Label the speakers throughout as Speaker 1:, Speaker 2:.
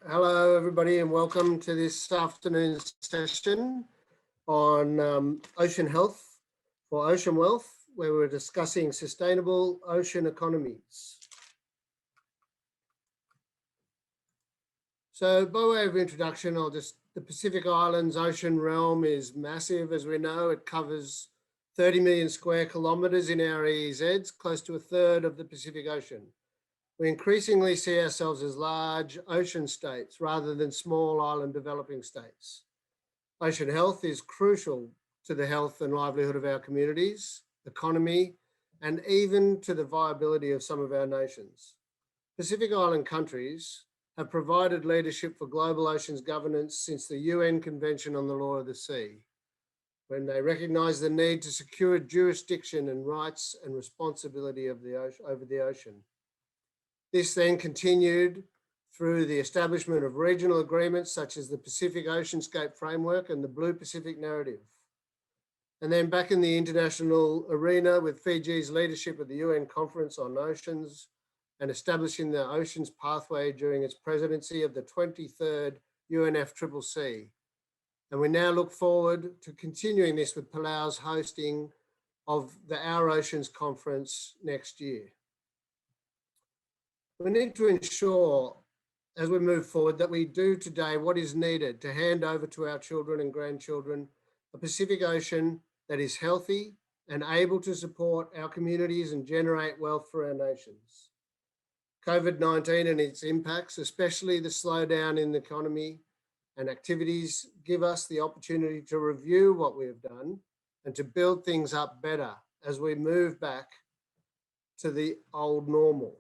Speaker 1: Hello, everybody, and welcome to this afternoon's session on ocean health for ocean wealth, where we're discussing sustainable ocean economies. So by way of introduction, the Pacific Islands ocean realm is massive, as we know. It covers 30 million square kilometres in our EEZs, close to a third of the Pacific Ocean. We increasingly see ourselves as large ocean states rather than small island developing states. Ocean health is crucial to the health and livelihood of our communities, economy, and even to the viability of some of our nations. Pacific Island countries have provided leadership for global oceans governance since the UN Convention on the Law of the Sea, when they recognise the need to secure jurisdiction and rights and responsibility of over the ocean. This then continued through the establishment of regional agreements such as the Pacific Oceanscape Framework and the Blue Pacific Narrative. And then back in the international arena with Fiji's leadership of the UN Conference on Oceans and establishing the Oceans Pathway during its presidency of the 23rd UNFCCC. And we now look forward to continuing this with Palau's hosting of the Our Oceans Conference next year. We need to ensure, as we move forward, that we do today what is needed to hand over to our children and grandchildren a Pacific Ocean that is healthy and able to support our communities and generate wealth for our nations. COVID-19 and its impacts, especially the slowdown in the economy and activities, give us the opportunity to review what we have done and to build things up better as we move back to the old normal.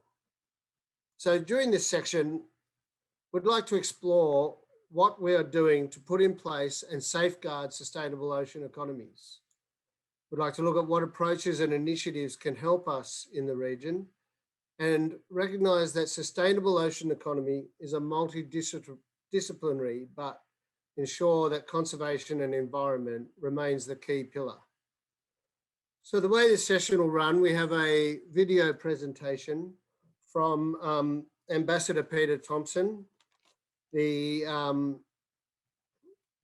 Speaker 1: So during this section, we'd like to explore what we are doing to put in place and safeguard sustainable ocean economies. We'd like to look at what approaches and initiatives can help us in the region and recognise that sustainable ocean economy is a multidisciplinary, but ensure that conservation and environment remains the key pillar. So the way this session will run, we have a video presentation from Ambassador Peter Thompson, the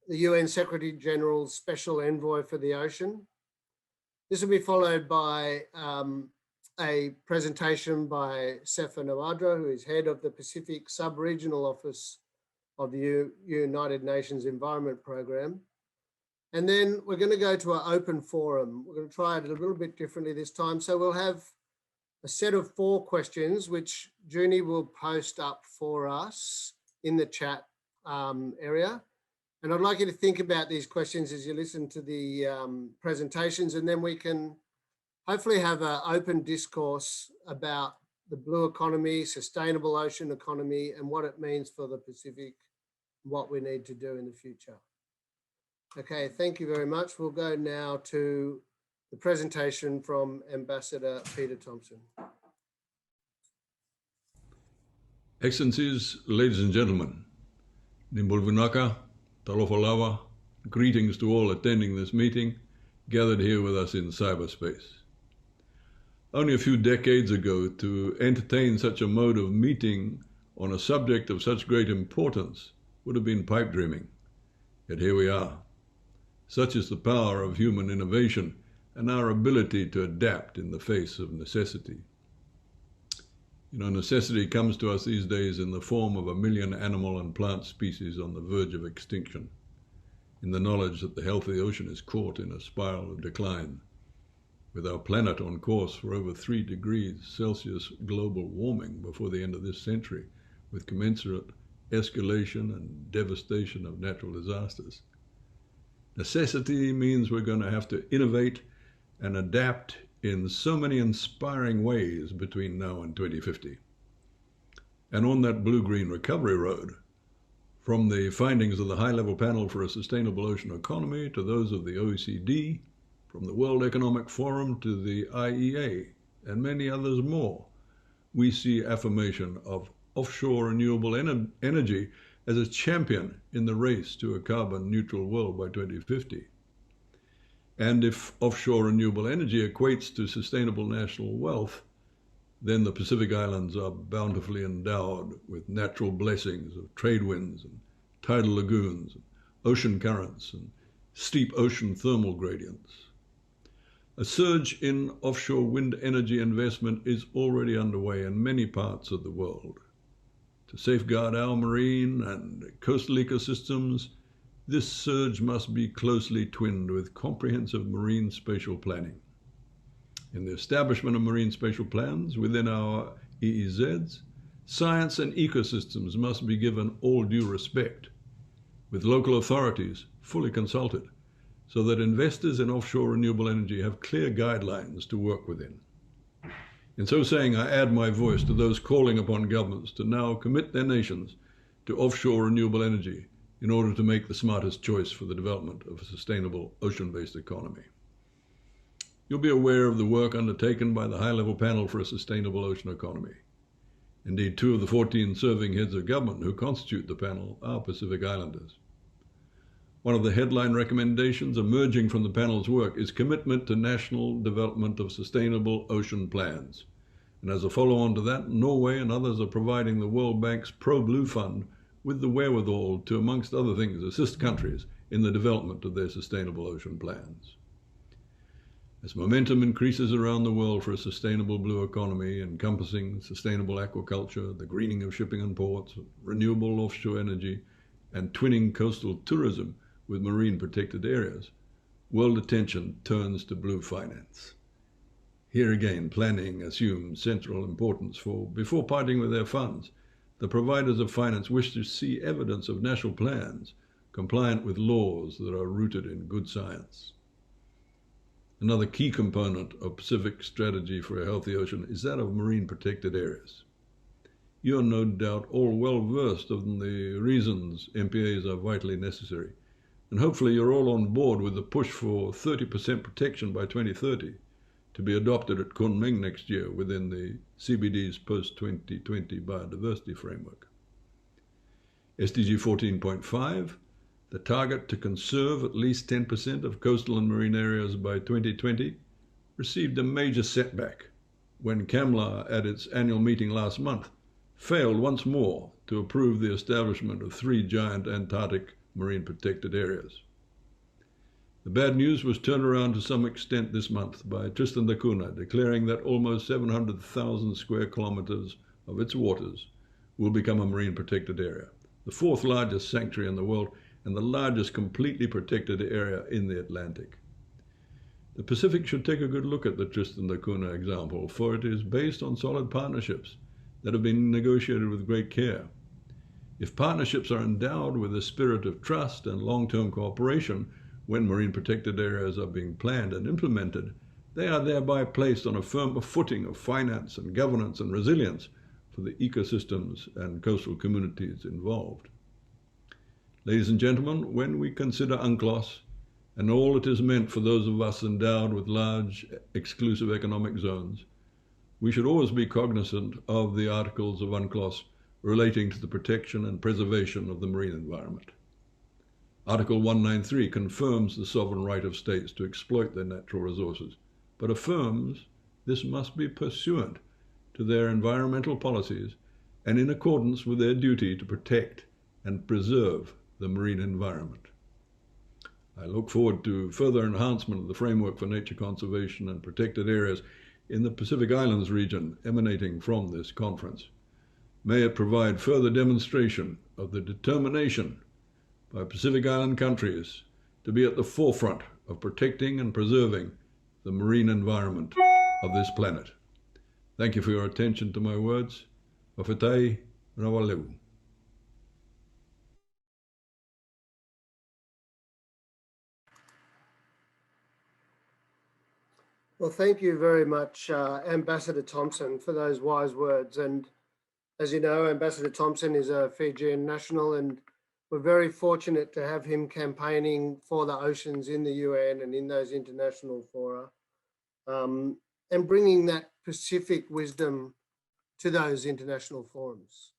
Speaker 1: UN Secretary General's Special Envoy for the Ocean. This will be followed by a presentation by Sefa Nawadra, who is head of the Pacific Sub-Regional Office of the United Nations Environment Programme. And then we're going to go to an open forum. We're going to try it a little bit differently this time. So we'll have a set of 4 questions, which Junie will post up for us in the chat area. And I'd like you to think about these questions as you listen to the presentations, and then we can hopefully have an open discourse about the blue economy, sustainable ocean economy, and what it means for the Pacific, what we need to do in the future. Okay, thank you very much. We'll go now to the presentation from Ambassador Peter Thompson.
Speaker 2: Excellencies, ladies and gentlemen, Nimbulvinaka, Talofalawa, greetings to all attending this meeting, gathered here with us in cyberspace. Only a few decades ago, to entertain such a mode of meeting on a subject of such great importance would have been pipe dreaming. Yet here we are. Such is the power of human innovation and our ability to adapt in the face of necessity. You know, necessity comes to us these days in the form of 1 million animal and plant species on the verge of extinction, in the knowledge that the health of the ocean is caught in a spiral of decline, with our planet on course for over 3 degrees Celsius global warming before the end of this century, with commensurate escalation and devastation of natural disasters. Necessity means we're going to have to innovate and adapt in so many inspiring ways between now and 2050. And on that blue-green recovery road, from the findings of the high-level panel for a sustainable ocean economy to those of the OECD, from the World Economic Forum to the IEA, and many others more, we see affirmation of offshore renewable energy as a champion in the race to a carbon-neutral world by 2050. And if offshore renewable energy equates to sustainable national wealth, then the Pacific Islands are bountifully endowed with natural blessings of trade winds and tidal lagoons, and ocean currents, and steep ocean thermal gradients. A surge in offshore wind energy investment is already underway in many parts of the world. To safeguard our marine and coastal ecosystems, this surge must be closely twinned with comprehensive marine spatial planning. In the establishment of marine spatial plans within our EEZs, science and ecosystems must be given all due respect, with local authorities fully consulted, so that investors in offshore renewable energy have clear guidelines to work within. In so saying, I add my voice to those calling upon governments to now commit their nations to offshore renewable energy in order to make the smartest choice for the development of a sustainable ocean-based economy. You'll be aware of the work undertaken by the High-Level Panel for a Sustainable Ocean Economy. Indeed, 2 of the 14 serving heads of government who constitute the panel are Pacific Islanders. One of the headline recommendations emerging from the panel's work is commitment to national development of sustainable ocean plans. And as a follow-on to that, Norway and others are providing the World Bank's Pro-Blue Fund with the wherewithal to, amongst other things, assist countries in the development of their sustainable ocean plans. As momentum increases around the world for a sustainable blue economy encompassing sustainable aquaculture, the greening of shipping and ports, renewable offshore energy, and twinning coastal tourism with marine protected areas, world attention turns to blue finance. Here again, planning assumes central importance, for before parting with their funds, the providers of finance wish to see evidence of national plans compliant with laws that are rooted in good science. Another key component of Pacific strategy for a healthy ocean is that of marine protected areas. You are no doubt all well versed in the reasons MPAs are vitally necessary, and hopefully you're all on board with the push for 30% protection by 2030 to be adopted at Kunming next year within the CBD's post-2020 biodiversity framework. SDG 14.5, the target to conserve at least 10% of coastal and marine areas by 2020, received a major setback when CAMLA, at its annual meeting last month, failed once more to approve the establishment of 3 giant Antarctic marine protected areas. The bad news was turned around to some extent this month by Tristan da Cunha, declaring that almost 700,000 square kilometers of its waters will become a marine protected area, the 4th largest sanctuary in the world and the largest completely protected area in the Atlantic. The Pacific should take a good look at the Tristan da Cunha example, for it is based on solid partnerships that have been negotiated with great care. If partnerships are endowed with a spirit of trust and long-term cooperation when marine protected areas are being planned and implemented, they are thereby placed on a firmer footing of finance and governance and resilience for the ecosystems and coastal communities involved. Ladies and gentlemen, when we consider UNCLOS and all it has meant for those of us endowed with large exclusive economic zones, we should always be cognizant of the articles of UNCLOS relating to the protection and preservation of the marine environment. Article 193 confirms the sovereign right of states to exploit their natural resources, but affirms this must be pursuant to their environmental policies and in accordance with their duty to protect and preserve the marine environment. I look forward to further enhancement of the framework for nature conservation and protected areas in the Pacific Islands region emanating from this conference. May it provide further demonstration of the determination by Pacific Island countries to be at the forefront of protecting and preserving the marine environment of this planet. Thank you for your attention to my words. Whawhetai rawaleu.
Speaker 1: Well, thank you very much, Ambassador Thompson, for those wise words. And as you know, Ambassador Thompson is a Fijian national, and we're very fortunate to have him campaigning for the oceans in the UN and in those international fora, and bringing that Pacific wisdom to those international forums.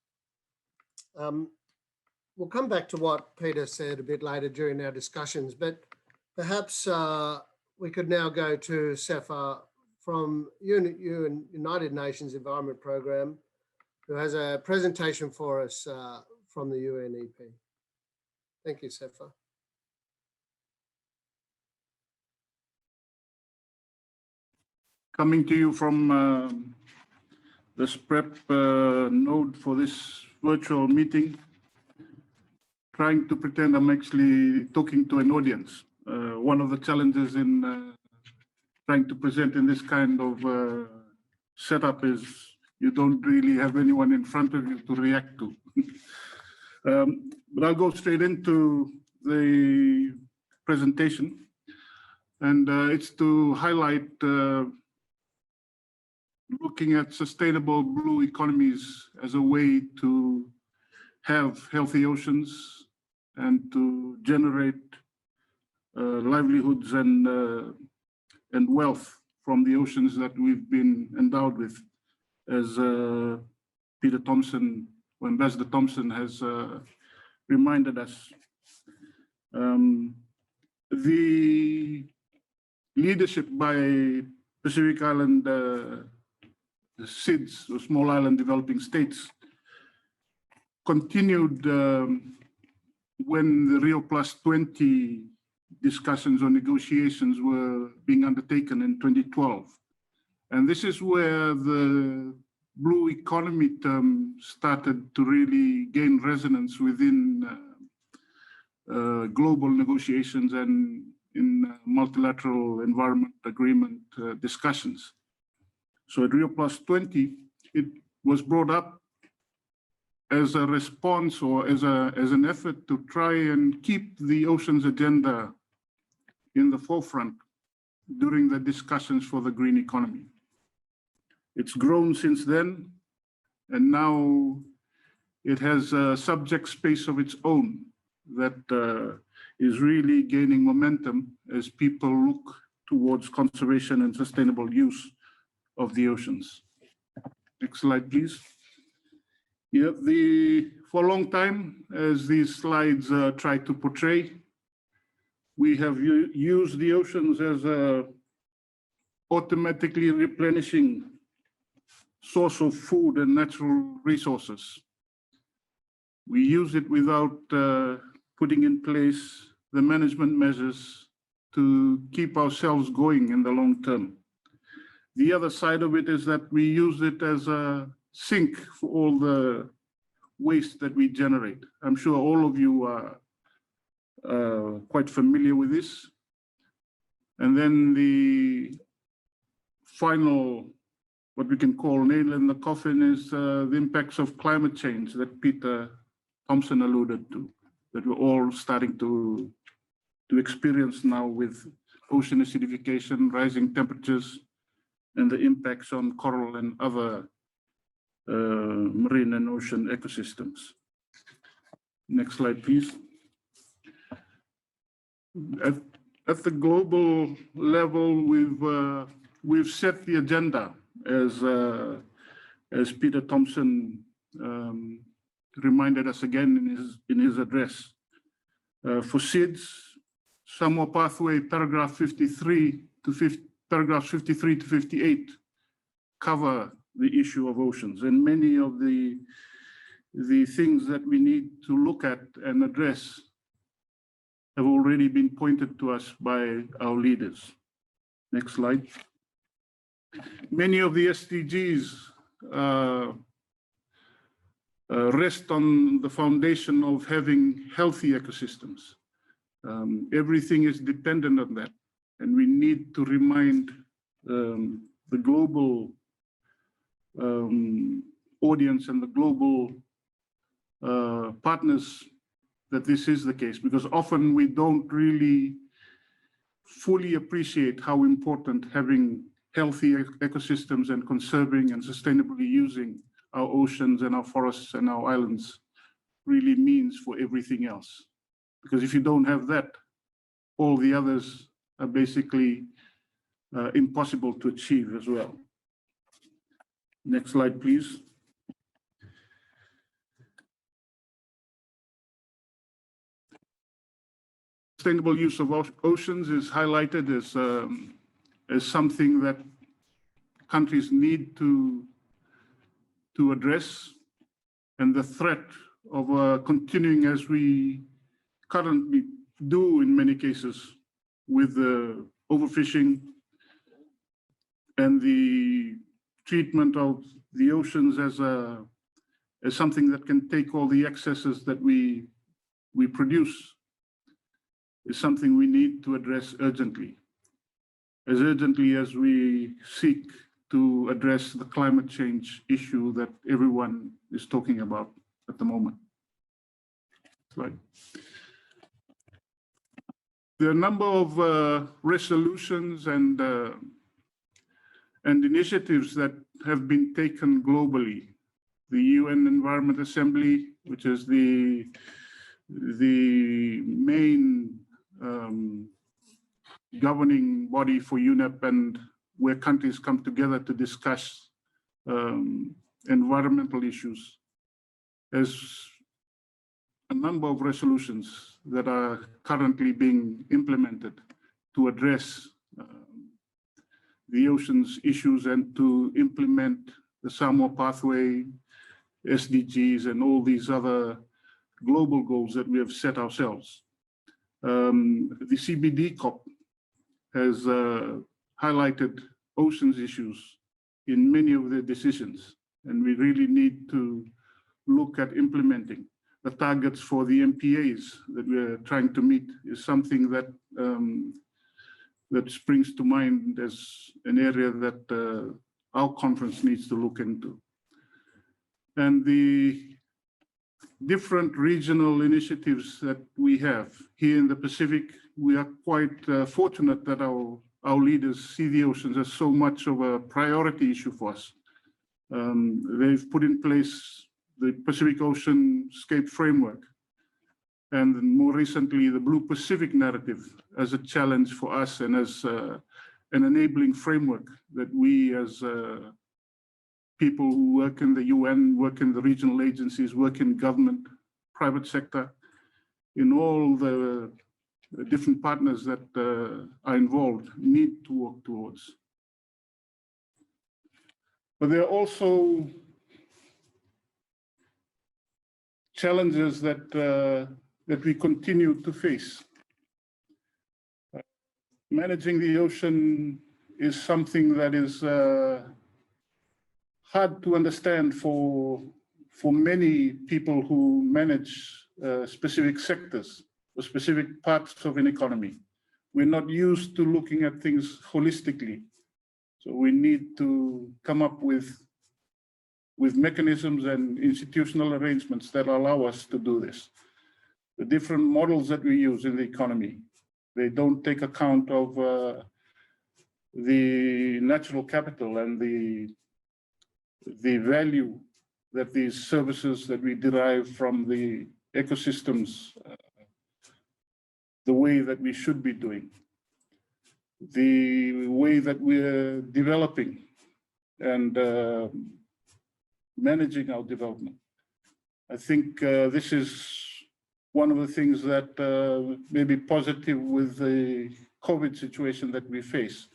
Speaker 1: We'll come back to what Peter said a bit later during our discussions, but perhaps we could now go to Safa from United Nations Environment Programme, who has a presentation for us from the UNEP. Thank you, Sefa.
Speaker 3: Coming to you from this prep node for this virtual meeting, trying to pretend I'm actually talking to an audience. One of the challenges in trying to present in this kind of setup is you don't really have anyone in front of you to react to. But I'll go straight into the presentation, and it's to highlight looking at sustainable blue economies as a way to have healthy oceans and to generate livelihoods and wealth from the oceans that we've been endowed with, as Peter Thompson, or Ambassador Thompson, has reminded us. The leadership by Pacific Island SIDS, or Small Island Developing States, continued when the Rio Plus 20 discussions or negotiations were being undertaken in 2012. And this is where the blue economy term started to really gain resonance within global negotiations and in multilateral environment agreement discussions. So at Rio Plus 20, it was brought up as a response or as an effort to try and keep the oceans agenda in the forefront during the discussions for the green economy. It's grown since then, and now it has a subject space of its own that is really gaining momentum as people look towards conservation and sustainable use of the oceans. Next slide, please. Yeah, for a long time, as these slides try to portray, we have used the oceans as a automatically replenishing source of food and natural resources. We use it without putting in place the management measures to keep ourselves going in the long term. The other side of it is that we use it as a sink for all the waste that we generate. I'm sure all of you are quite familiar with this. And then the final, what we can call nail in the coffin, is the impacts of climate change that Peter Thompson alluded to, that we're all starting to experience now with ocean acidification, rising temperatures, and the impacts on coral and other marine and ocean ecosystems. Next slide, please. At the global level, we've set the agenda as Peter Thompson reminded us again in his address. For SIDS, Samoa Pathway paragraph 53 to paragraphs 53 to 58 cover the issue of oceans, and many of the things that we need to look at and address have already been pointed to us by our leaders. Next slide. Many of the SDGs rest on the foundation of having healthy ecosystems. Everything is dependent on that, and we need to remind the global audience and the global partners that this is the case, because often we don't really fully appreciate how important having healthy ecosystems and conserving and sustainably using our oceans and our forests and our islands really means for everything else. Because if you don't have that, all the others are basically impossible to achieve as well. Next slide, please. Sustainable use of oceans is highlighted as something that countries need to address, and the threat of continuing as we currently do in many cases with the overfishing and the treatment of the oceans as something that can take all the excesses that we produce, is something we need to address urgently as we seek to address the climate change issue that everyone is talking about at the moment. Right. There are a number of resolutions and initiatives that have been taken globally. The UN Environment Assembly, which is the main governing body for UNEP, and where countries come together to discuss environmental issues, has a number of resolutions that are currently being implemented to address the ocean's issues and to implement the Samoa Pathway, SDGs, and all these other global goals that we have set ourselves. The CBD COP has highlighted oceans issues in many of their decisions, and we really need to look at implementing the targets for the MPAs that we're trying to meet. Is something that that springs to mind as an area that our conference needs to look into. And the different regional initiatives that we have here in the Pacific, we are quite fortunate that our leaders see the oceans as so much of a priority issue for us. They've put in place the Pacific Ocean Scape Framework, and more recently, the Blue Pacific narrative as a challenge for us and as an enabling framework that we as people who work in the UN, work in the regional agencies, work in government, private sector, in all the different partners that are involved, need to work towards. But there are also challenges that we continue to face. Managing the ocean is something that is hard to understand for many people who manage specific sectors or specific parts of an economy. We're not used to looking at things holistically. So we need to come up with mechanisms and institutional arrangements that allow us to do this. The different models that we use in the economy, they don't take account of the natural capital and the value that these services that we derive from the ecosystems, the way that we should be doing, the way that we're developing and managing our development. I think this is one of the things that may be positive with the COVID situation that we face.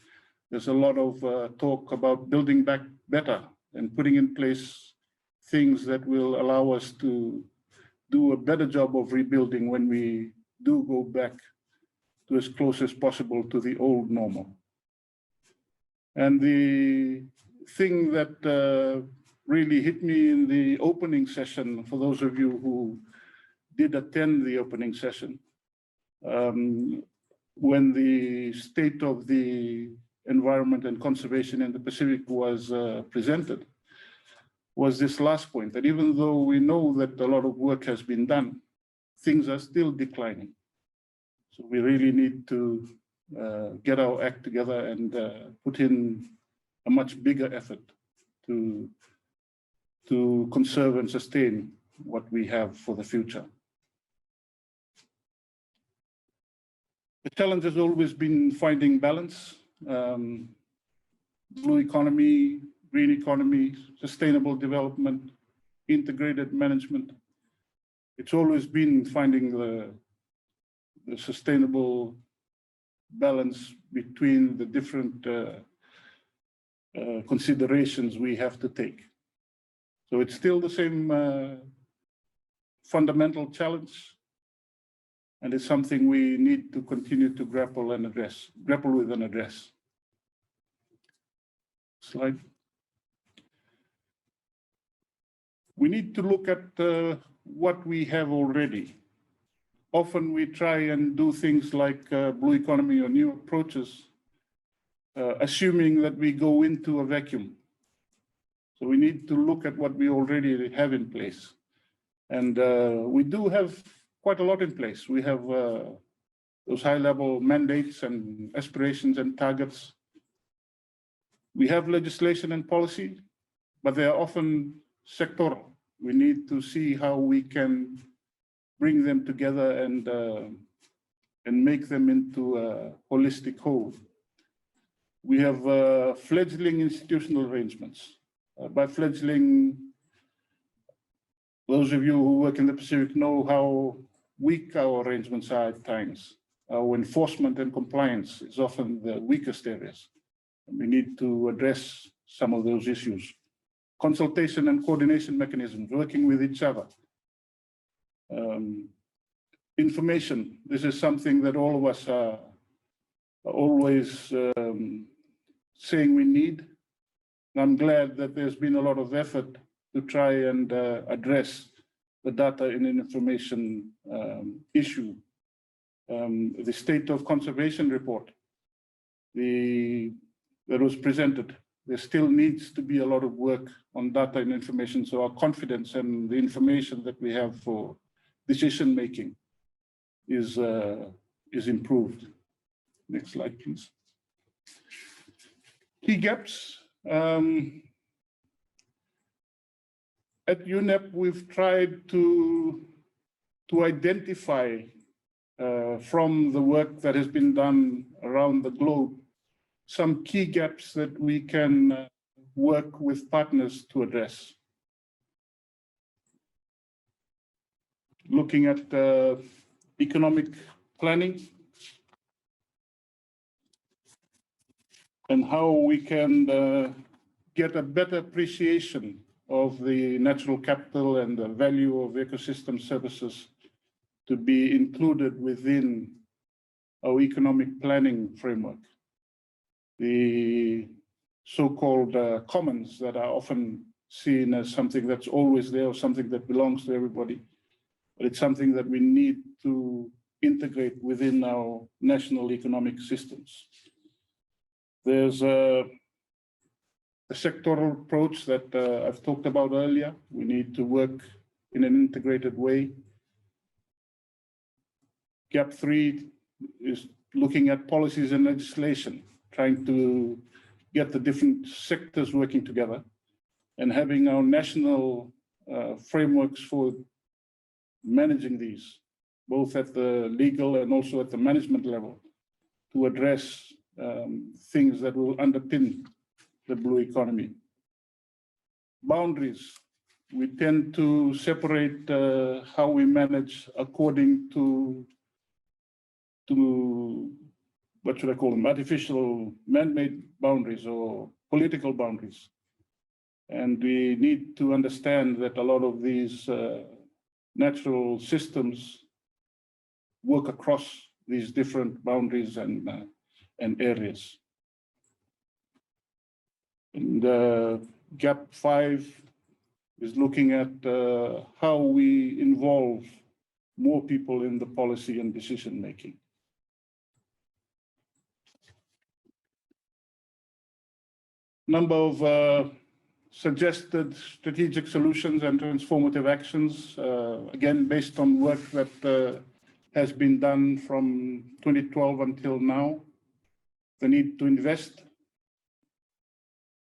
Speaker 3: There's a lot of talk about building back better and putting in place things that will allow us to do a better job of rebuilding when we do go back to as close as possible to the old normal. And the thing that really hit me in the opening session, for those of you who did attend the opening session, when the state of the environment and conservation in the Pacific was presented, was this last point, that even though we know that a lot of work has been done, things are still declining. So we really need to get our act together and put in a much bigger effort to conserve and sustain what we have for the future. The challenge has always been finding balance, blue economy, green economy, sustainable development, integrated management. It's always been finding the sustainable balance between the different considerations we have to take. So it's still the same fundamental challenge, and it's something we need to continue to grapple with and address. Slide. We need to look at what we have already. Often we try and do things like blue economy or new approaches, assuming that we go into a vacuum. So we need to look at what we already have in place. And we do have quite a lot in place. We have those high-level mandates and aspirations and targets. We have legislation and policy, but they are often sectoral. We need to see how we can bring them together and make them into a holistic whole. We have fledgling institutional arrangements. By fledgling, those of you who work in the Pacific know how weak our arrangements are at times. Our enforcement and compliance is often the weakest areas. We need to address some of those issues. Consultation and coordination mechanisms, working with each other. Information, this is something that all of us are always saying we need. And I'm glad that there's been a lot of effort to try and address the data and information issue. The state of conservation report that was presented, there still needs to be a lot of work on data and information, so our confidence and the information that we have for decision making is improved. Next slide, please. Key gaps. At UNEP, we've tried to identify from the work that has been done around the globe some key gaps that we can work with partners to address. Looking at economic planning and how we can get a better appreciation of the natural capital and the value of ecosystem services to be included within our economic planning framework. The so-called commons that are often seen as something that's always there or something that belongs to everybody, but it's something that we need to integrate within our national economic systems. There's a sectoral approach that I've talked about earlier. We need to work in an integrated way. Gap 3 is looking at policies and legislation, trying to get the different sectors working together and having our national frameworks for managing these, both at the legal and also at the management level, to address things that will underpin the blue economy. Boundaries. We tend to separate how we manage according to what should I call them, artificial man-made boundaries or political boundaries. And we need to understand that a lot of these natural systems work across these different boundaries and areas. And gap 5 is looking at how we involve more people in the policy and decision making. Number of suggested strategic solutions and transformative actions, again, based on work that has been done from 2012 until now. The need to invest,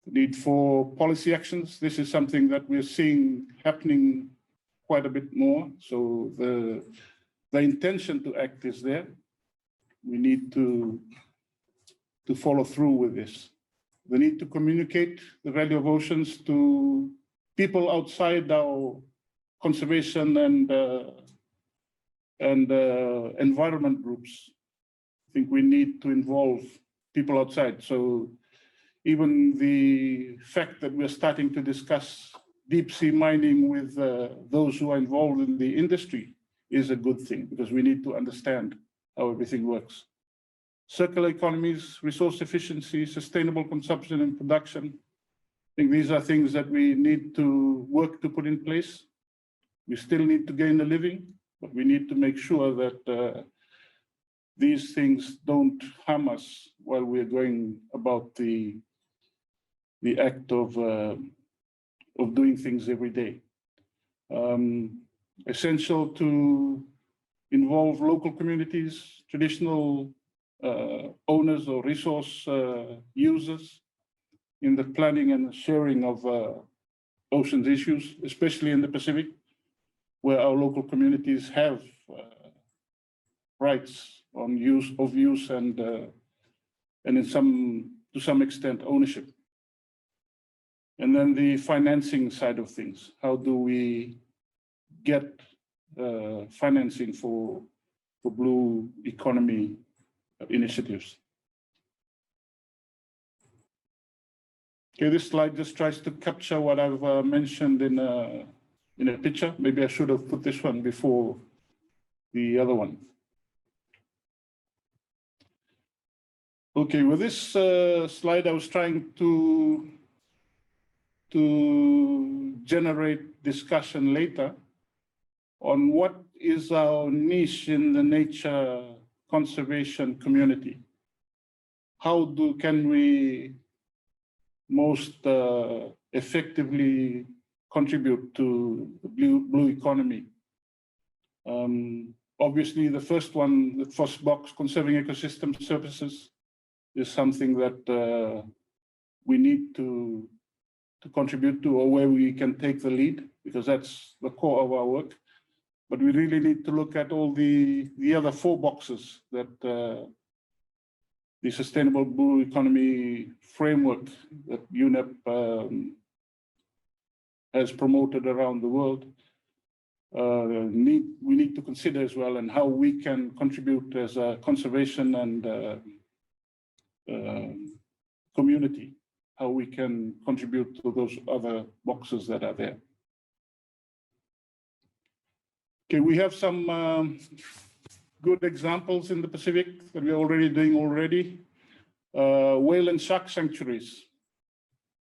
Speaker 3: the need for policy actions. This is something that we're seeing happening quite a bit more. So the intention to act is there. We need to follow through with this. The need to communicate the value of oceans to people outside our conservation and environment groups. I think we need to involve people outside. So even the fact that we're starting to discuss deep sea mining with those who are involved in the industry is a good thing, because we need to understand how everything works. Circular economies, resource efficiency, sustainable consumption and production. I think these are things that we need to work to put in place. We still need to gain a living, but we need to make sure that these things don't harm us while we're going about the act of doing things every day. Essential to involve local communities, traditional owners or resource users in the planning and sharing of oceans issues, especially in the Pacific, where our local communities have rights on use and to some extent ownership. And then the financing side of things. How do we get financing for blue economy initiatives? Okay, this slide just tries to capture what I've mentioned in a picture. Maybe I should have put this one before the other one. Okay, with this slide, I was trying to generate discussion later on what is our niche in the nature conservation community. How can we most effectively contribute to the blue economy? Obviously, the first one, the first box, conserving ecosystem services, is something that we need to contribute to, or where we can take the lead, because that's the core of our work. But we really need to look at all the other 4 boxes that the Sustainable Blue Economy framework that UNEP has promoted around the world. We need to consider as well, and how we can contribute as a conservation and community, how we can contribute to those other boxes that are there. Okay, we have some good examples in the Pacific that we're already doing already. Whale and shark sanctuaries.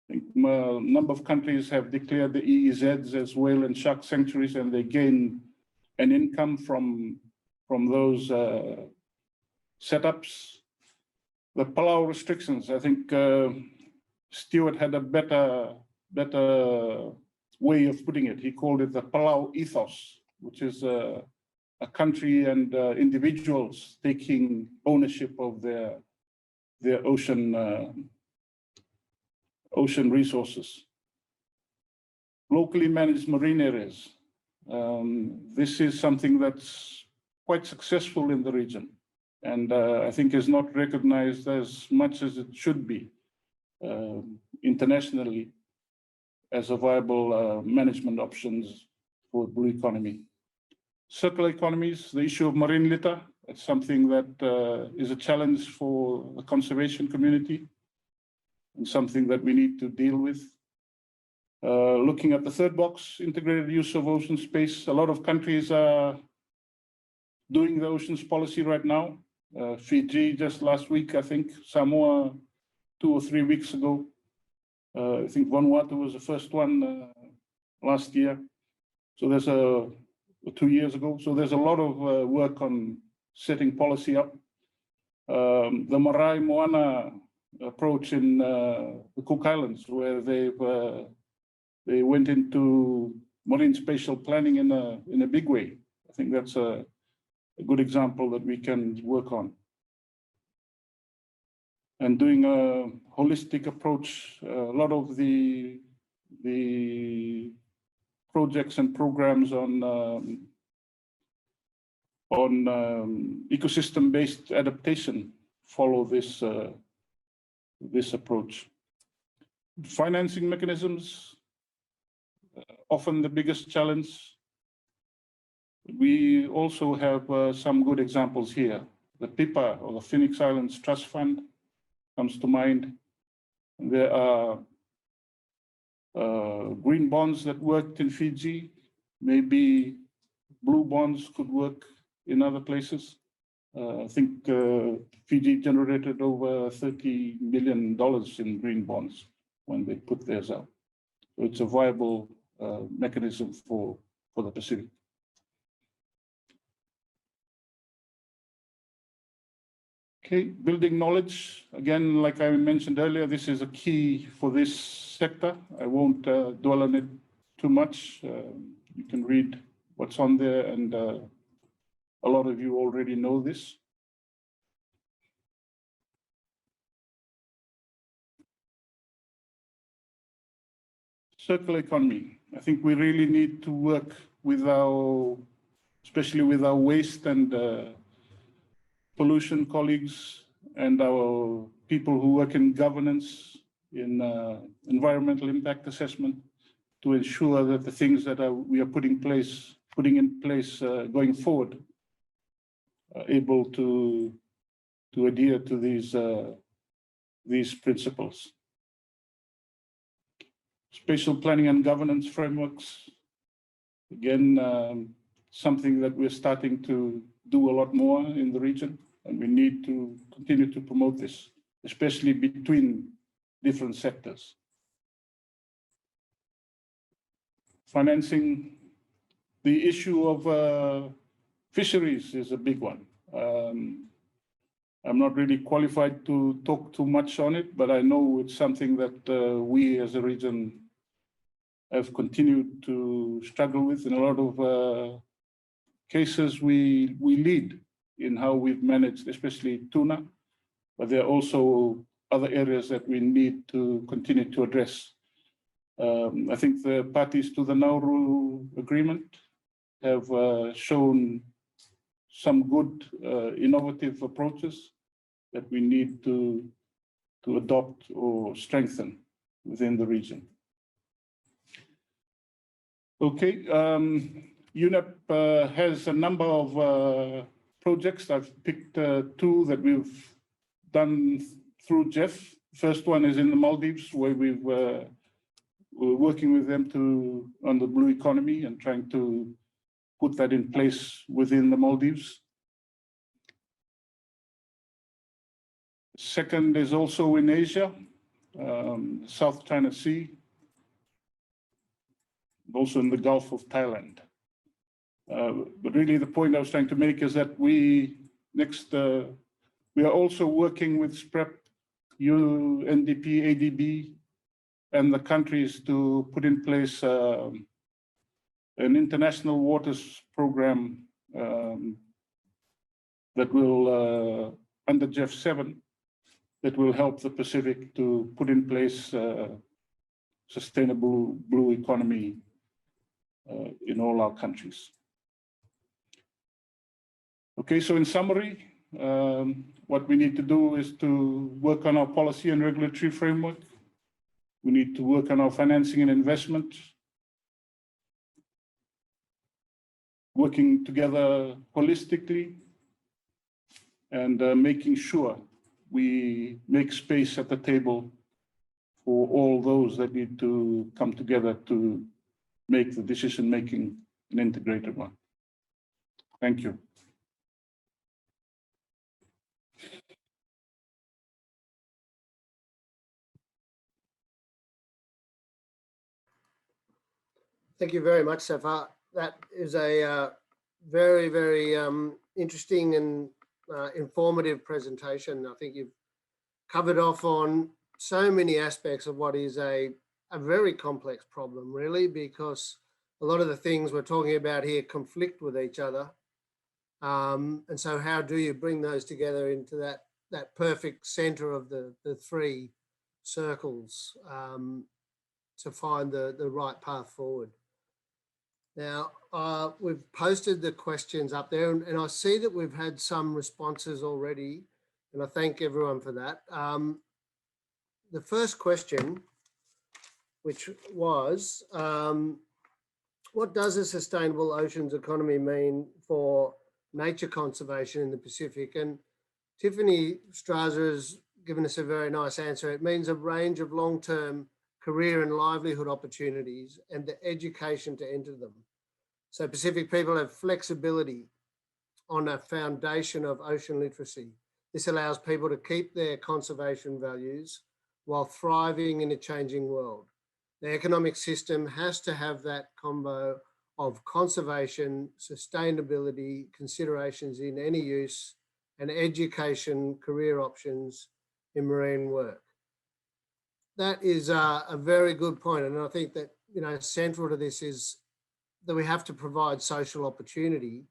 Speaker 3: I think a number of countries have declared the EEZs as whale and shark sanctuaries, and they gain an income from those setups. The Palau restrictions, I think Stuart had a better way of putting it. He called it the Palau ethos, which is a country and individuals taking ownership of their ocean resources. Locally managed marine areas. This is something that's quite successful in the region, and I think is not recognized as much as it should be internationally as a viable management options for blue economy. Circular economies, the issue of marine litter, it's something that is a challenge for the conservation community and something that we need to deal with. Looking at the third box, integrated use of ocean space, a lot of countries are doing the oceans policy right now. Fiji just last week, I think, Samoa 2 or 3 weeks ago. I think Vanuatu was the first one last year. So there's 2 years ago. So there's a lot of work on setting policy up. The Marae Moana approach in the Cook Islands, where they went into marine spatial planning in a big way. I think that's a good example that we can work on. And doing a holistic approach, a lot of the projects and programs on ecosystem-based adaptation follow this approach. Financing mechanisms, often the biggest challenge. We also have some good examples here. The PIPA, or the Phoenix Islands Trust Fund, comes to mind. There are green bonds that worked in Fiji. Maybe blue bonds could work in other places. I think Fiji generated over $30 million in green bonds when they put theirs out. So it's a viable mechanism for the Pacific. Okay, building knowledge. Again, like I mentioned earlier, this is a key for this sector. I won't dwell on it too much. You can read what's on there, and a lot of you already know this. Circular economy. I think we really need to work with especially with our waste and pollution colleagues and our people who work in governance, in environmental impact assessment, to ensure that the things that we are putting in place going forward are able to adhere to these principles. Spatial planning and governance frameworks, again, something that we're starting to do a lot more in the region, and we need to continue to promote this, especially between different sectors. Financing, the issue of fisheries is a big one. I'm not really qualified to talk too much on it, but I know it's something that we as a region have continued to struggle with. In a lot of cases, we lead in how we've managed, especially tuna, but there are also other areas that we need to continue to address. I think the parties to the Nauru agreement have shown some good innovative approaches that we need to adopt or strengthen within the region. Okay, UNEP has a number of projects. I've picked two that we've done through Jeff. First one is in the Maldives, where we're working with them on the blue economy and trying to put that in place within the Maldives. Second is also in Asia, South China Sea, also in the Gulf of Thailand. But really the point I was trying to make is that we are also working with SPREP, UNDP, ADB, and the countries to put in place an international waters program that will, under Jeff 7, that will help the Pacific to put in place sustainable blue economy in all our countries. Okay, so in summary, what we need to do is to work on our policy and regulatory framework. We need to work on our financing and investment, working together holistically, and making sure we make space at the table for all those that need to come together to make the decision-making an integrated one. Thank you.
Speaker 1: Thank you very much, Safar. That is a very, very interesting and informative presentation. I think you've covered off on so many aspects of what is a very complex problem, really, because a lot of the things we're talking about here conflict with each other. And so how do you bring those together into that perfect center of the three circles to find the right path forward? Now, we've posted the questions up there, and I see that we've had some responses already, and I thank everyone for that. The first question, which was, what does a sustainable oceans economy mean for nature conservation in the Pacific? And Tiffany Straser has given us a very nice answer. It means a range of long-term career and livelihood opportunities and the education to enter them. So Pacific people have flexibility on a foundation of ocean literacy. This allows people to keep their conservation values while thriving in a changing world. The economic system has to have that combo of conservation, sustainability, considerations in any use, and education, career options in marine work. That is a very good point, and I think that, you know, central to this is that we have to provide social opportunity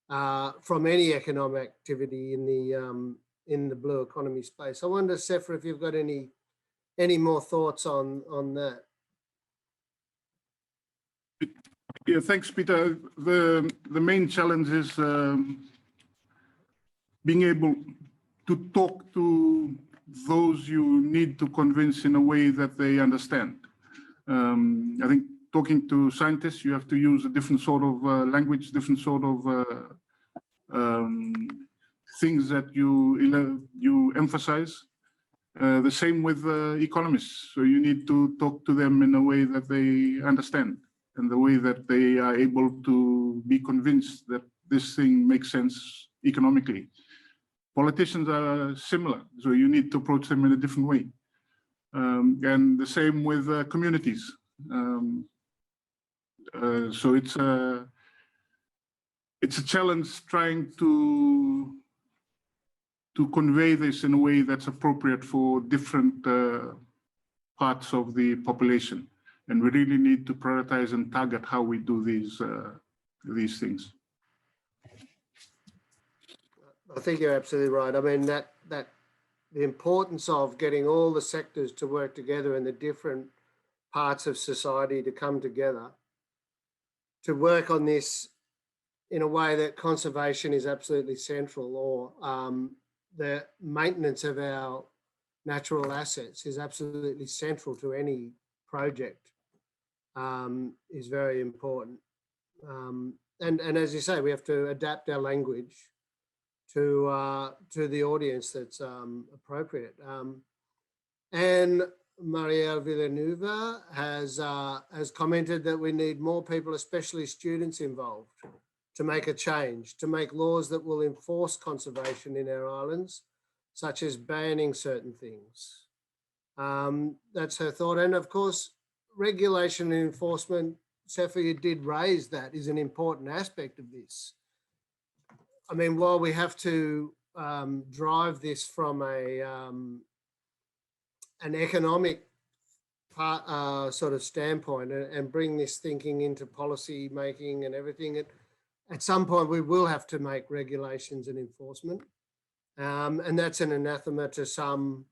Speaker 1: from any economic activity in the blue economy space. I wonder, Sefer, if you've got any more thoughts on that.
Speaker 3: Yeah, thanks, Peter. The main challenge is being able to talk to those you need to convince in a way that they understand. I think talking to scientists, you have to use a different sort of language, different sort of things that you emphasize. The same with economists. So you need to talk to them in a way that they understand, and the way that they are able to be convinced that this thing makes sense economically. Politicians are similar, so you need to approach them in a different way. And the same with communities. So it's a challenge trying to convey this in a way that's appropriate for different parts of the population. And we really need to prioritize and target how we do these things.
Speaker 1: I think you're absolutely right. I mean, that the importance of getting all the sectors to work together and the different parts of society to come together to work on this in a way that conservation is absolutely central, or the maintenance of our natural assets is absolutely central to any project, is very important. And as you say, we have to adapt our language to the audience that's appropriate. And Marielle Villanueva has commented that we need more people, especially students, involved to make a change, to make laws that will enforce conservation in our islands, such as banning certain things. That's her thought. And of course, regulation and enforcement, Sefer, you did raise that, is an important aspect of this. I mean, while we have to drive this from an economic sort of standpoint and bring this thinking into policy making and everything, at some point we will have to make regulations and enforcement. And that's an anathema to some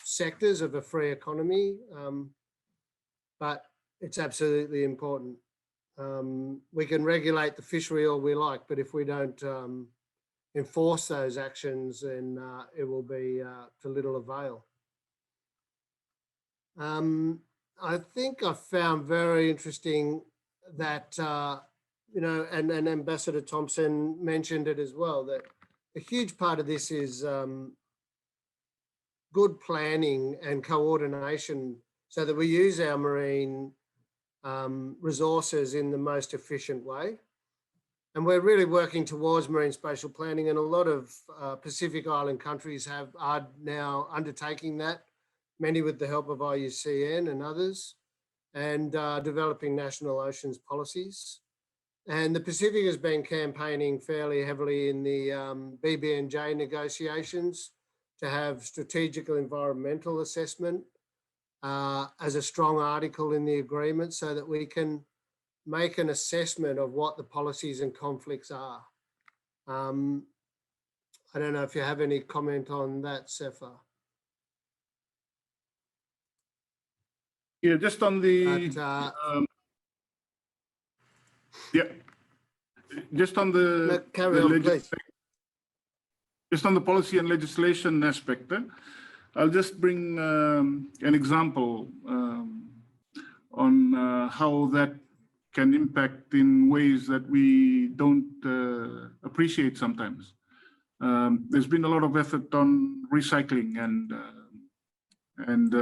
Speaker 1: sectors of a free economy, but it's absolutely important. We can regulate the fishery all we like, but if we don't enforce those actions, then it will be to little avail. I think I found very interesting that, you know, and Ambassador Thompson mentioned it as well, that a huge part of this is good planning and coordination so that we use our marine resources in the most efficient way. And we're really working towards marine spatial planning, and a lot of Pacific Island countries are now undertaking that, many with the help of IUCN and others, and developing national oceans policies. And the Pacific has been campaigning fairly heavily in the BBNJ negotiations to have strategic environmental assessment as a strong article in the agreement, so that we can make an assessment of what the policies and conflicts are. I don't know if you have any comment on that, Sefer.
Speaker 3: Yeah, just on the just on the
Speaker 1: carry on, please.
Speaker 3: Just on the policy and legislation aspect, I'll just bring an example on how that can impact in ways that we don't appreciate sometimes. There's been a lot of effort on recycling and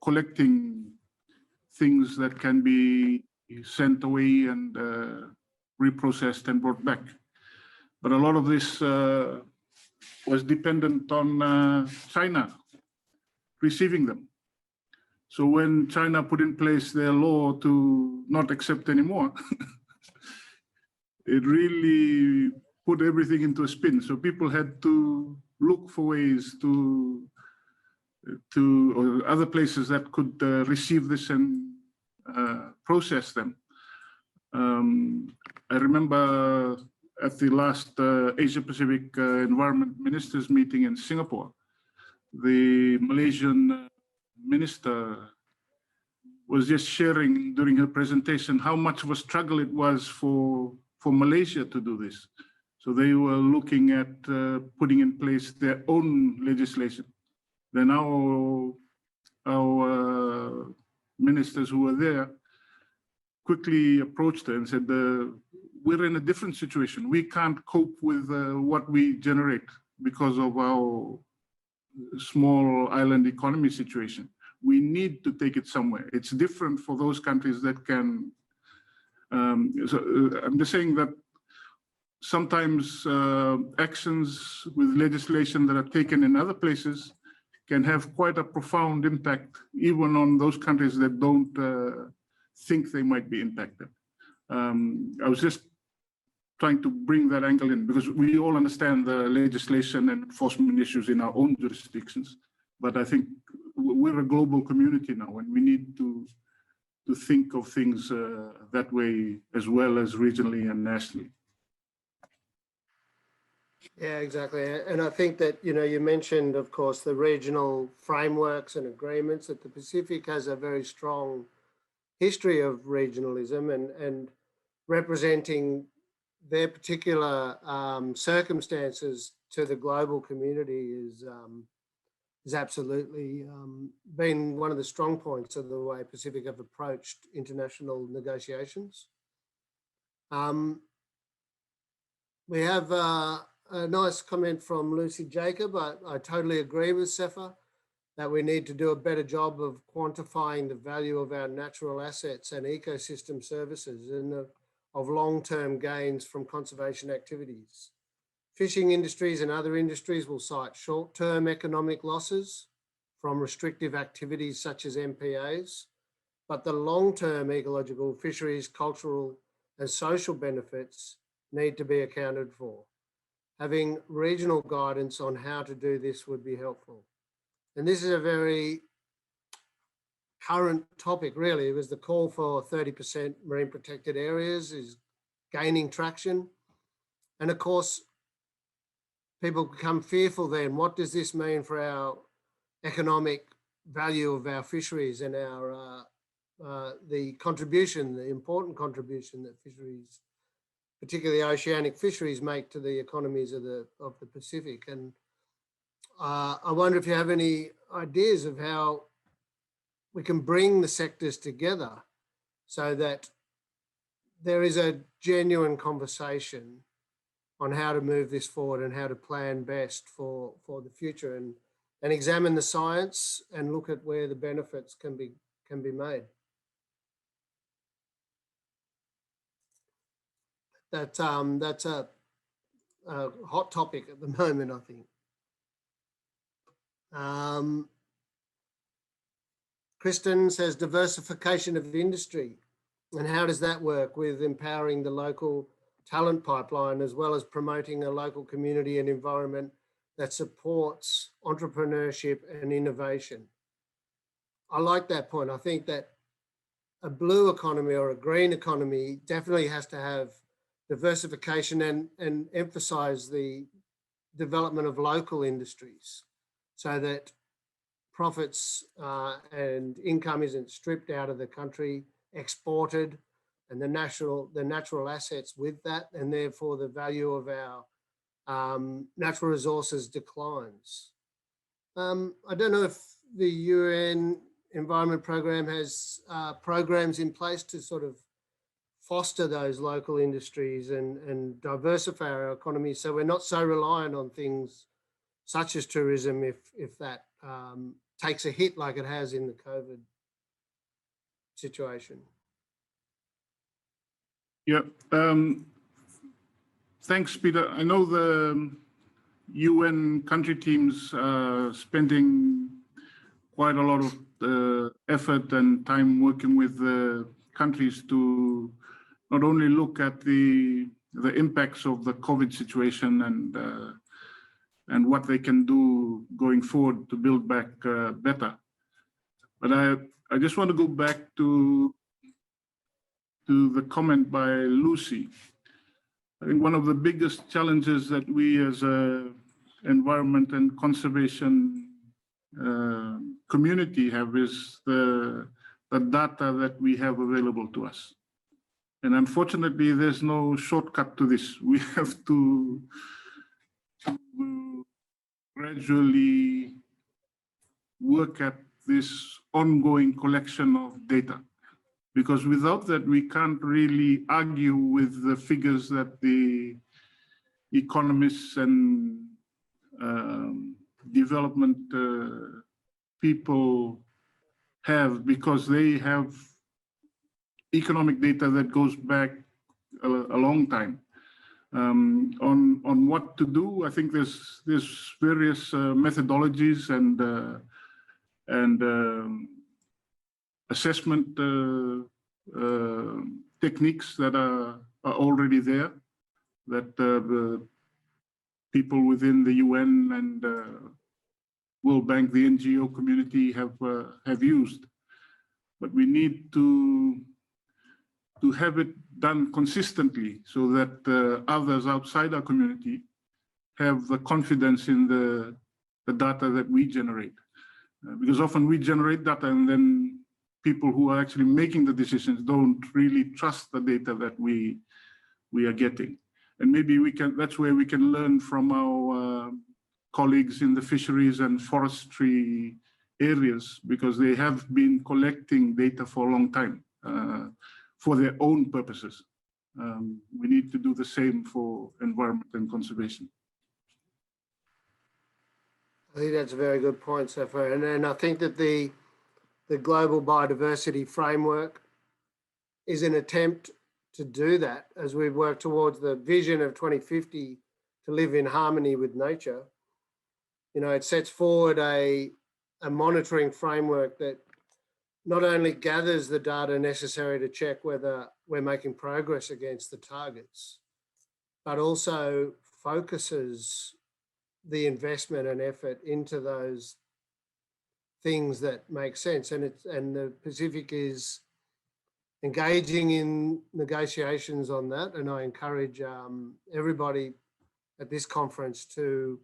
Speaker 3: collecting things that can be sent away and reprocessed and brought back. But a lot of this was dependent on China receiving them. So when China put in place their law to not accept anymore, it really put everything into a spin. So people had to look for ways to or other places that could receive this and process them. I remember at the last Asia Pacific Environment Ministers meeting in Singapore, the Malaysian minister was just sharing during her presentation how much of a struggle it was for Malaysia to do this. So they were looking at putting in place their own legislation. Then our ministers who were there quickly approached her and said, we're in a different situation. We can't cope with what we generate because of our small island economy situation. We need to take it somewhere. It's different for those countries that can. I'm just saying that sometimes actions with legislation that are taken in other places can have quite a profound impact, even on those countries that don't think they might be impacted. I was just trying to bring that angle in because we all understand the legislation and enforcement issues in our own jurisdictions, but I think we're a global community now, and we need to think of things that way as well as regionally and nationally.
Speaker 1: Yeah, exactly. And I think that, you mentioned, of course, the regional frameworks and agreements, that the Pacific has a very strong history of regionalism and representing their particular circumstances to the global community is absolutely been one of the strong points of the way Pacific have approached international negotiations. We have a nice comment from Lucy Jacob. I totally agree with Sefa that we need to do a better job of quantifying the value of our natural assets and ecosystem services and of long-term gains from conservation activities. Fishing industries and other industries will cite short-term economic losses from restrictive activities such as MPAs, but the long-term ecological, fisheries, cultural and social benefits need to be accounted for. Having regional guidance on how to do this would be helpful. And this is a very current topic, really. It was the call for 30% marine protected areas is gaining traction. And of course, people become fearful then, what does this mean for our economic value of our fisheries and our the contribution, the important contribution that fisheries, particularly oceanic fisheries, make to the economies of the Pacific. And I wonder if you have any ideas of how we can bring the sectors together so that there is a genuine conversation on how to move this forward and how to plan best for the future and examine the science and look at where the benefits can be made. That's a hot topic at the moment, I think. Kristen says diversification of industry, and how does that work with empowering the local talent pipeline as well as promoting a local community and environment that supports entrepreneurship and innovation? I like that point. I think that a blue economy or a green economy definitely has to have diversification and emphasize the development of local industries so that profits and income isn't stripped out of the country, exported, and the natural assets with that, and therefore the value of our natural resources declines. I don't know if the UN Environment Program has programs in place to sort of foster those local industries and diversify our economy so we're not so reliant on things such as tourism if that takes a hit like it has in the COVID situation.
Speaker 3: Yeah, thanks, Peter. I know the UN country teams are spending quite a lot of effort and time working with the countries to not only look at the impacts of the COVID situation and what they can do going forward to build back better. But I just want to go back to the comment by Lucy. I think one of the biggest challenges that we as a environment and conservation community have is the data that we have available to us. And unfortunately, there's no shortcut to this. We have to gradually work at this ongoing collection of data, because without that, we can't really argue with the figures that the economists and development people have, because they have economic data that goes back a long time. On what to do, I think there's various methodologies and assessment techniques that are already there, that the people within the UN and World Bank, the NGO community have used. But we need to have it done consistently so that others outside our community have the confidence in the data that we generate. Because often we generate data and then people who are actually making the decisions don't really trust the data that we are getting. And maybe that's where we can learn from our colleagues in the fisheries and forestry areas, because they have been collecting data for a long time for their own purposes. We need to do the same for environment and conservation.
Speaker 1: I think that's a very good point, Sefa. And I think that the global biodiversity framework is an attempt to do that as we work towards the vision of 2050 to live in harmony with nature. You know, it sets forward a monitoring framework that not only gathers the data necessary to check whether we're making progress against the targets, but also focuses the investment and effort into those things that make sense. And the Pacific is engaging in negotiations on that. And I encourage everybody at this conference to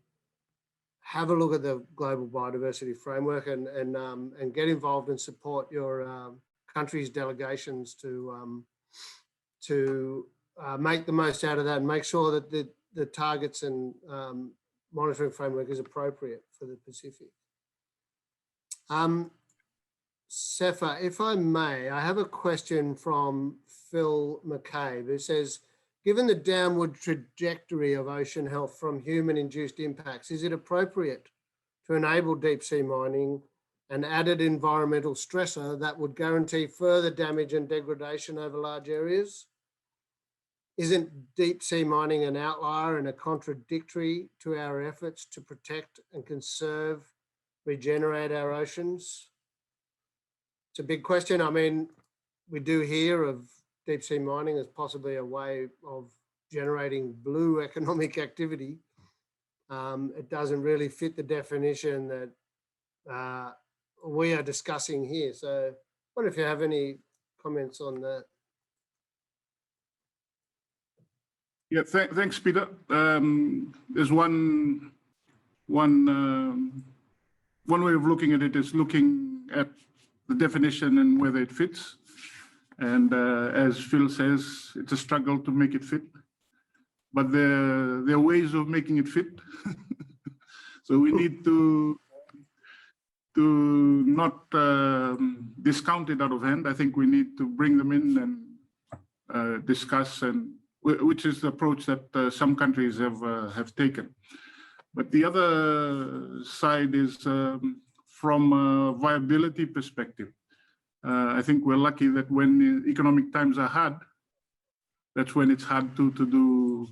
Speaker 1: have a look at the global biodiversity framework and get involved and support your country's delegations to make the most out of that and make sure that the targets and monitoring framework is appropriate for the Pacific. Sefa, if I may, I have a question from Phil McCabe, who says, given the downward trajectory of ocean health from human-induced impacts, is it appropriate to enable deep sea mining, an added environmental stressor that would guarantee further damage and degradation over large areas? Isn't deep sea mining an outlier and a contradictory to our efforts to protect and conserve, regenerate our oceans? It's a big question. I mean, we do hear of deep sea mining as possibly a way of generating blue economic activity. It doesn't really fit the definition that we are discussing here. So I wonder if you have any comments on that.
Speaker 3: Yeah, thanks, Peter. There's one way of looking at it is looking at the definition and whether it fits. And as Phil says, it's a struggle to make it fit, but there are ways of making it fit. So we need to not discount it out of hand. I think we need to bring them in discuss, and which is the approach that some countries have taken. But the other side is from a viability perspective. I think we're lucky that when economic times are hard, that's when it's hard to do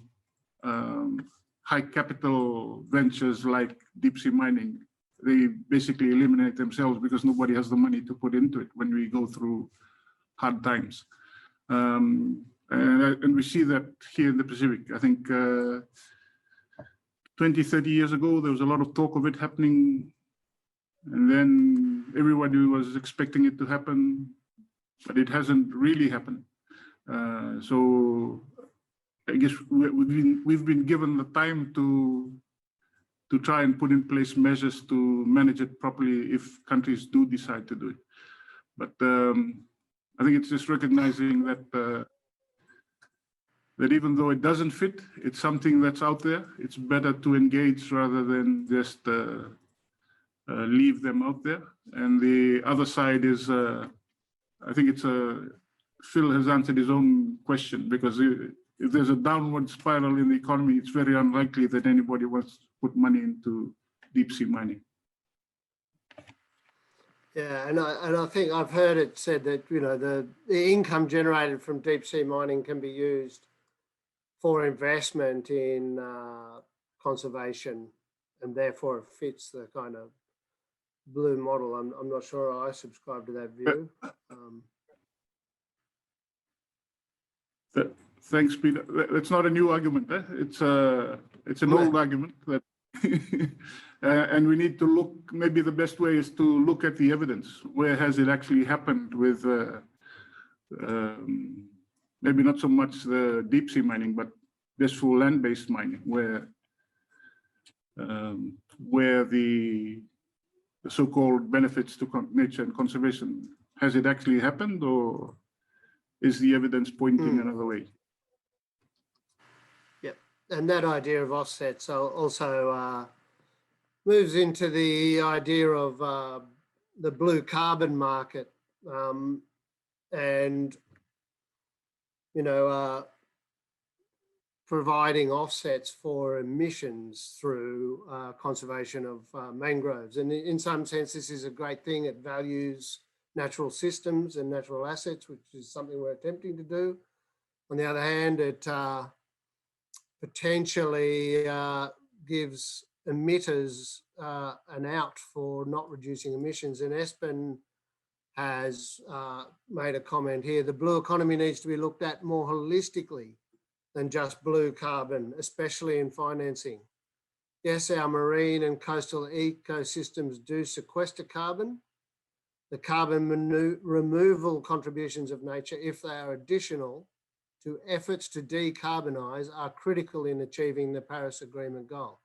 Speaker 3: high capital ventures like deep sea mining. They basically eliminate themselves because nobody has the money to put into it when we go through hard times. And we see that here in the Pacific. I think 20, 30 years ago, there was a lot of talk of it happening. And then everybody was expecting it to happen, but it hasn't really happened. So I guess we've been given the time to try and put in place measures to manage it properly if countries do decide to do it. But I think it's just recognizing that that even though it doesn't fit, it's something that's out there. It's better to engage rather than just leave them out there. And the other side is, I think it's Phil has answered his own question, because if there's a downward spiral in the economy, it's very unlikely that anybody wants to put money into deep sea mining.
Speaker 1: Yeah, and I think I've heard it said that, you know, the income generated from deep sea mining can be used for investment in conservation, and therefore it fits the kind of blue model. I'm not sure I subscribe to that view.
Speaker 3: Thanks, Peter. That's not a new argument. It's an old argument that, and we need to look. Maybe the best way is to look at the evidence. Where has it actually happened with? Maybe not so much the deep sea mining, but just for land-based mining, where the so-called benefits to nature and conservation, has it actually happened, or is the evidence pointing another way?
Speaker 1: Yep, and that idea of offsets also moves into the idea of the blue carbon market, and you know, providing offsets for emissions through conservation of mangroves. And in some sense, this is a great thing. It values natural systems and natural assets, which is something we're attempting to do. On the other hand, it potentially gives emitters an out for not reducing emissions. And Espen has made a comment here: the blue economy needs to be looked at more holistically than just blue carbon, especially in financing. Yes, our marine and coastal ecosystems do sequester carbon. The carbon removal contributions of nature, if they are additional to efforts to decarbonise, are critical in achieving the Paris Agreement goal.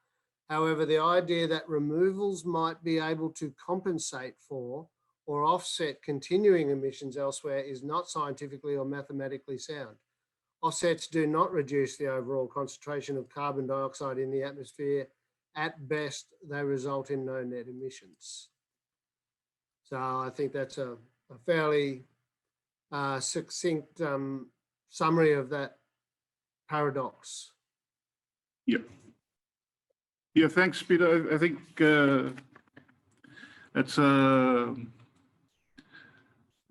Speaker 1: However, the idea that removals might be able to compensate for or offset continuing emissions elsewhere is not scientifically or mathematically sound. Offsets do not reduce the overall concentration of carbon dioxide in the atmosphere. At best, they result in no net emissions. So I think that's a fairly succinct summary of that paradox.
Speaker 3: Yeah. Yeah, thanks, Peter. I think that's a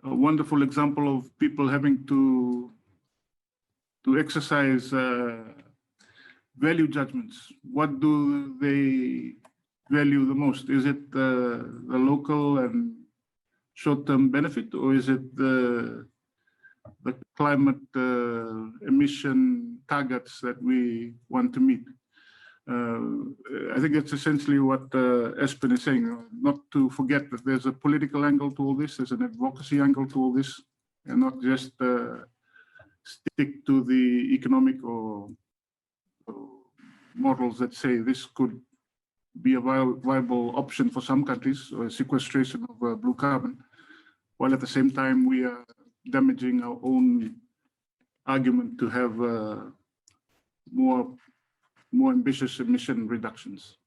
Speaker 3: wonderful example of people having to exercise value judgments. What do they value the most? Is it the local and short-term benefit, or is it the climate emission targets that we want to meet? I think that's essentially what Espen is saying, not to forget that there's a political angle to all this, there's an advocacy angle to all this, and not just stick to the economic or models that say this could be a viable option for some countries, or sequestration of blue carbon, while at the same time we are damaging our own argument to have more ambitious emission reductions.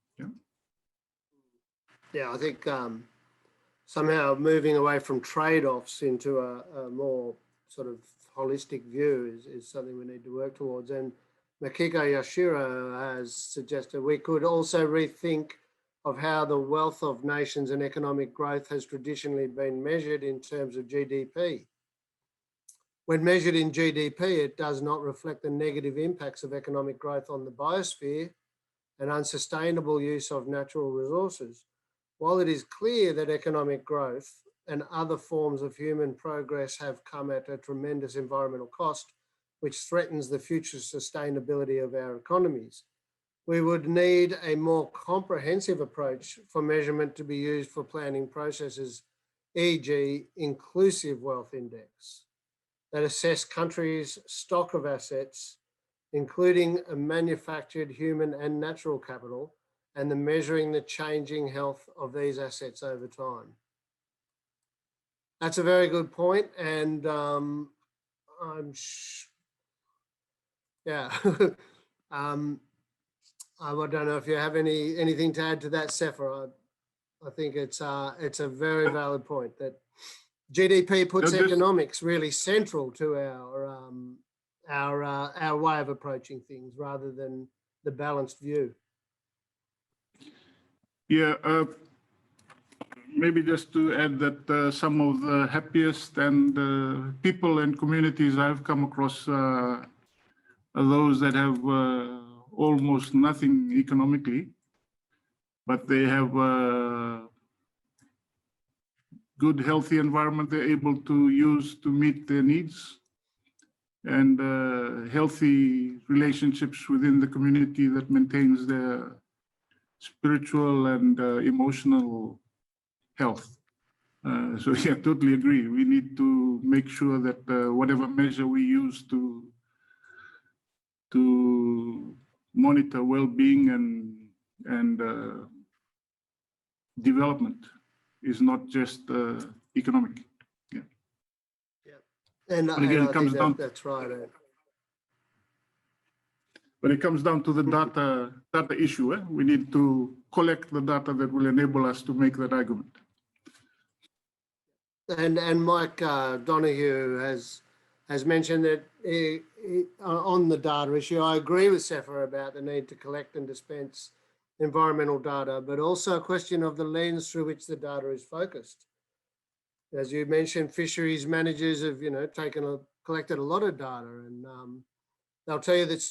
Speaker 1: Yeah, I think somehow moving away from trade-offs into a more sort of holistic view is something we need to work towards. And Makiko Yoshiro has suggested we could also rethink of how the wealth of nations and economic growth has traditionally been measured in terms of GDP. When measured in GDP, it does not reflect the negative impacts of economic growth on the biosphere and unsustainable use of natural resources. While it is clear that economic growth and other forms of human progress have come at a tremendous environmental cost, which threatens the future sustainability of our economies, we would need a more comprehensive approach for measurement to be used for planning processes, e.g. inclusive wealth index, that assess countries' stock of assets, including a manufactured human and natural capital, and the measuring the changing health of these assets over time. That's a very good point, and I don't know if you have anything to add to that, Sefer. I think it's a very valid point that GDP puts economics really central to our way of approaching things rather than the balanced view.
Speaker 3: Yeah, maybe just to add that some of the happiest and people and communities I've come across are those that have almost nothing economically, but they have a good, healthy environment they're able to use to meet their needs, and healthy relationships within the community that maintains their spiritual and emotional health. So yeah, totally agree. We need to make sure that whatever measure we use to monitor well-being and development is not just economic. Yeah.
Speaker 1: Yeah. And again, it comes down. That's right.
Speaker 3: But it comes down to the data issue. We need to collect the data that will enable us to make that argument.
Speaker 1: And Mike Donoghue has mentioned that on the data issue, I agree with Sefer about the need to collect and dispense environmental data, but also a question of the lens through which the data is focused. As you mentioned, fisheries managers have collected a lot of data, and they'll tell you that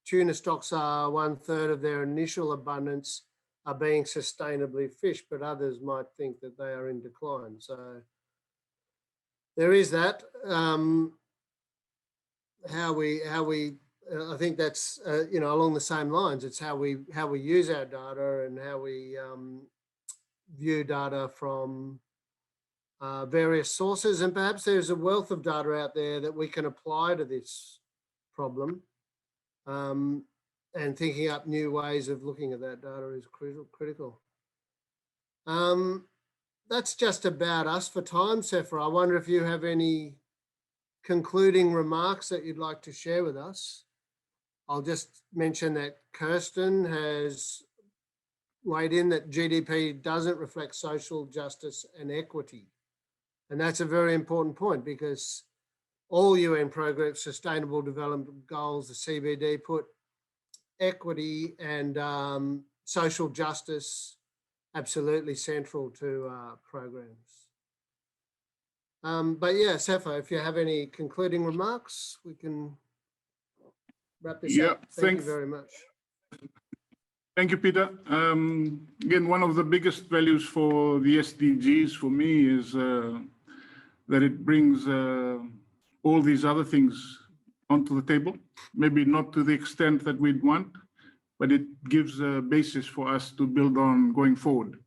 Speaker 1: tuna stocks are 1/3 of their initial abundance are being sustainably fished, but others might think that they are in decline. So there is that. I think that's along the same lines. It's how we use our data and how we view data from various sources, and perhaps there's a wealth of data out there that we can apply to this problem. And thinking up new ways of looking at that data is critical. That's just about us for time, Sefer. I wonder if you have any concluding remarks that you'd like to share with us. I'll just mention that Kirsten has weighed in that GDP doesn't reflect social justice and equity. And that's a very important point, because all UN programs, Sustainable Development Goals, the CBD, put equity and social justice absolutely central to programs. But yeah, Sefer, if you have any concluding remarks, we can wrap this up. Thank you very much.
Speaker 3: Thank you, Peter. Again, one of the biggest values for the SDGs for me is that it brings all these other things onto the table, maybe not to the extent that we'd want, but it gives a basis for us to build on going forward.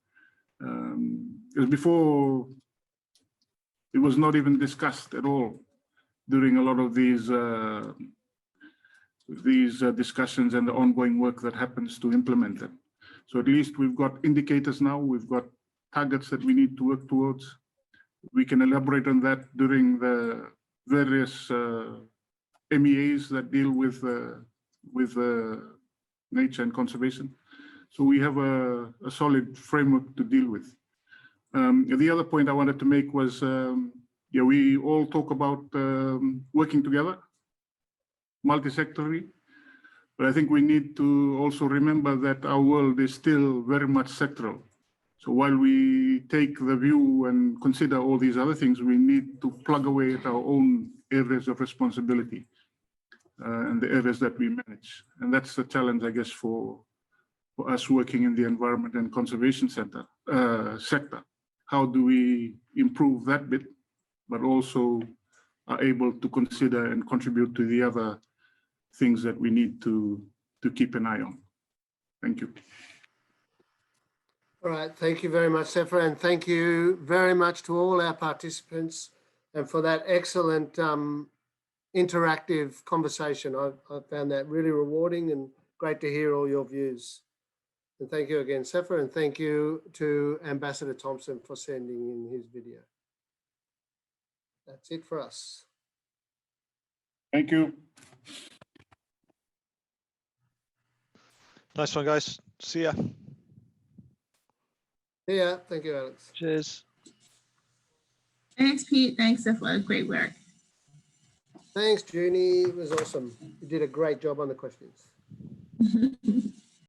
Speaker 3: Because before, it was not even discussed at all during a lot of these discussions and the ongoing work that happens to implement them. So at least we've got indicators now, we've got targets that we need to work towards. We can elaborate on that during the various MEAs that deal with nature and conservation. So we have a solid framework to deal with. The other point I wanted to make was yeah, we all talk about working together, multi-sectory, but I think we need to also remember that our world is still very much sectoral. So while we take the view and consider all these other things, we need to plug away at our own areas of responsibility and the areas that we manage. And that's the challenge, I guess, for us working in the environment and conservation sector. How do we improve that bit, but also are able to consider and contribute to the other things that we need to keep an eye on. Thank you.
Speaker 1: All right, thank you very much, Sefa, and thank you very much to all our participants and for that excellent interactive conversation. I found that really rewarding and great to hear all your views. And thank you again, Sefa, and thank you to Ambassador Thompson for sending in his video. That's it for us.
Speaker 3: Thank you.
Speaker 4: Nice one, guys. See ya.
Speaker 1: Yeah, thank you, Alex.
Speaker 4: Cheers.
Speaker 5: Thanks, Pete. Thanks, Sefa. Great work.
Speaker 1: Thanks, Junie. It was awesome. You did a great job on the questions.